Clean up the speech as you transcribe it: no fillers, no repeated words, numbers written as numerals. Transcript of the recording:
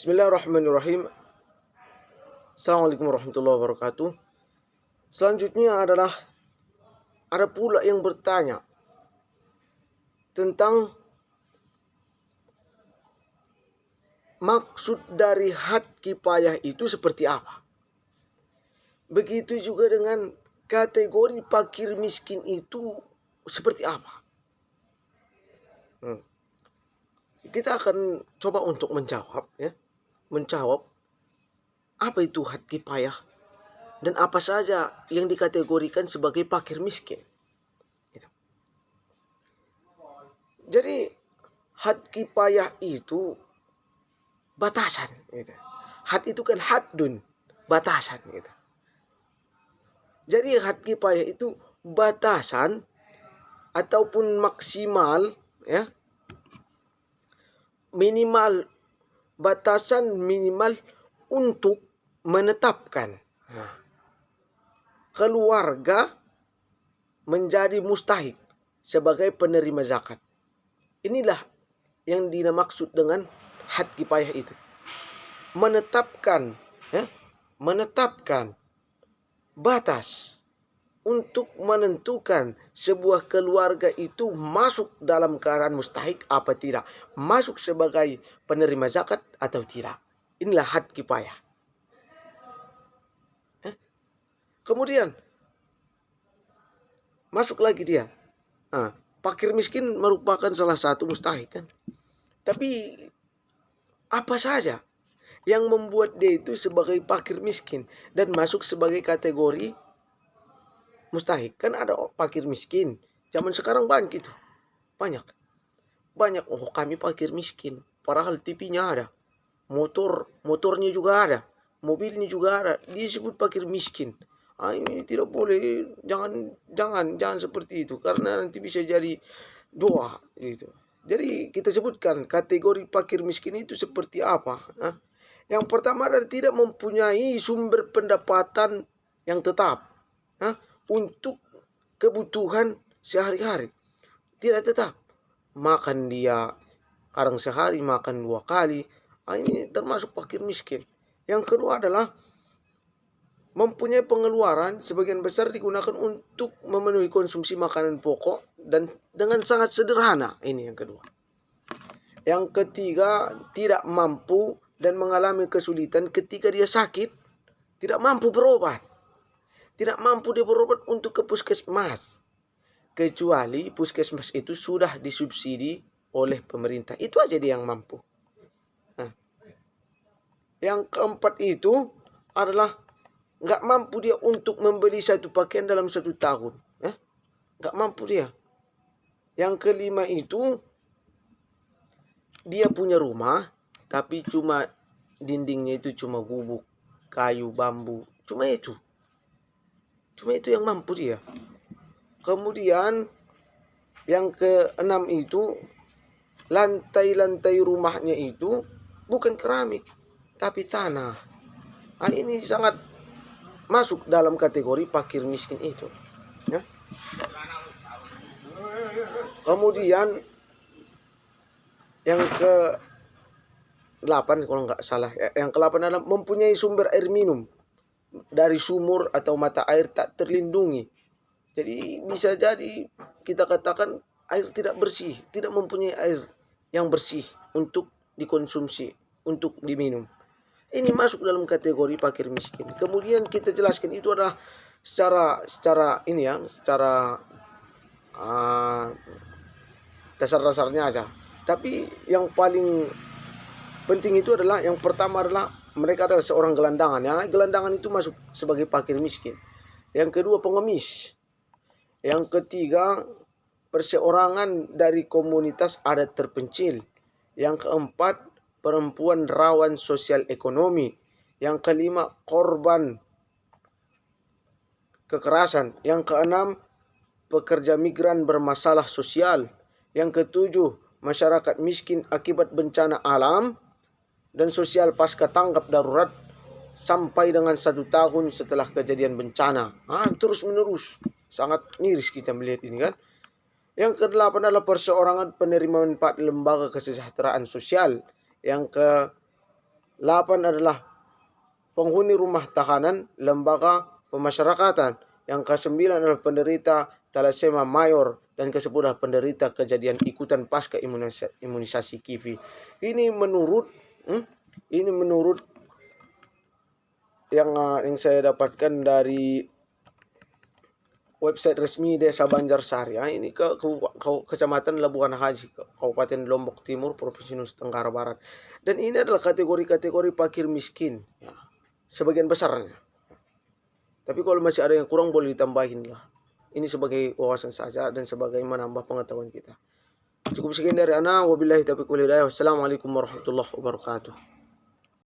Bismillahirrahmanirrahim. Assalamualaikum warahmatullahi wabarakatuh. Selanjutnya adalah ada pula yang bertanya tentang maksud dari had kifayah itu seperti apa. Begitu juga dengan kategori fakir miskin itu seperti apa. Kita akan coba untuk menjawab apa itu had kifayah dan apa saja yang dikategorikan sebagai fakir miskin. Jadi had kifayah itu batasan. Had itu kan haddun, batasan. Jadi had kifayah itu batasan ataupun maksimal, minimal, batasan minimal untuk menetapkan keluarga menjadi mustahik sebagai penerima zakat. Inilah yang dimaksud dengan had kifayah itu. Menetapkan batas untuk menentukan sebuah keluarga itu masuk dalam keadaan mustahik apa tidak, masuk sebagai penerima zakat atau tidak. Inilah had kifayah. Kemudian masuk lagi dia. Fakir miskin merupakan salah satu mustahik kan. Tapi apa saja yang membuat dia itu sebagai fakir miskin dan masuk sebagai kategori mustahik? Kan ada fakir miskin. Zaman sekarang banyak itu. Banyak. Oh, kami fakir miskin. Padahal TV-nya ada. Motornya juga ada. Mobilnya juga ada. Disebut fakir miskin. Ini tidak boleh. Jangan seperti itu. Karena nanti bisa jadi doa. Gitu. Jadi kita sebutkan kategori fakir miskin itu seperti apa. Yang pertama adalah tidak mempunyai sumber pendapatan yang tetap untuk kebutuhan sehari-hari. Tidak tetap. Makan dia kadang sehari, makan 2 kali. Ini termasuk fakir miskin. Yang kedua adalah mempunyai pengeluaran sebagian besar digunakan untuk memenuhi konsumsi makanan pokok dan dengan sangat sederhana. Ini yang kedua. Yang ketiga, tidak mampu dan mengalami kesulitan ketika dia sakit, tidak mampu berobat. Tidak mampu dia berobat untuk ke puskesmas. Kecuali puskesmas itu sudah disubsidi oleh pemerintah. Itu aja dia yang mampu. Yang keempat itu adalah nggak mampu dia untuk membeli satu pakaian dalam 1 tahun. Nggak mampu dia. Yang kelima itu dia punya rumah, tapi cuma dindingnya itu cuma gubuk, kayu, bambu. Cuma itu yang mampu dia. Kemudian yang keenam itu lantai-lantai rumahnya itu bukan keramik, tapi tanah. Ini sangat masuk dalam kategori fakir miskin itu. Kemudian yang ke-8 kalau nggak salah. Yang ke-8 adalah mempunyai sumber air minum dari sumur atau mata air tak terlindungi. Jadi bisa jadi kita katakan air tidak bersih, tidak mempunyai air yang bersih untuk dikonsumsi, untuk diminum. Ini masuk dalam kategori fakir miskin. Kemudian kita jelaskan itu adalah secara dasar-dasarnya aja. Tapi yang paling penting itu adalah yang pertama adalah mereka adalah seorang gelandangan. Gelandangan itu masuk sebagai fakir miskin. Yang kedua pengemis. Yang ketiga perseorangan dari komunitas adat terpencil. Yang keempat perempuan rawan sosial ekonomi. Yang kelima korban kekerasan. Yang keenam pekerja migran bermasalah sosial. Yang ketujuh masyarakat miskin akibat bencana alam dan sosial pasca tanggap darurat sampai dengan 1 tahun setelah kejadian bencana. Terus menerus. Sangat miris kita melihat ini kan. Yang ke-8 adalah perseorangan penerima manfaat lembaga kesejahteraan sosial. Yang 8 adalah penghuni rumah tahanan lembaga pemasyarakatan. Yang ke-9 adalah penderita thalassemia mayor, dan ke-10 adalah penderita kejadian ikutan pasca imunisasi KIVI. Ini menurut yang saya dapatkan dari website resmi Desa Banjarsari. Ini ke Kecamatan Labuan Haji, Kabupaten Lombok Timur, Provinsi Nusa Tenggara Barat. Dan ini adalah kategori-kategori fakir miskin, ya, sebagian besarnya. Tapi kalau masih ada yang kurang boleh ditambahin lah. Ini sebagai wawasan saja dan sebagai menambah pengetahuan kita. Cukup sekian dari ana. Wabillahi taufiq wal hidayah. Wassalamualaikum warahmatullahi wabarakatuh.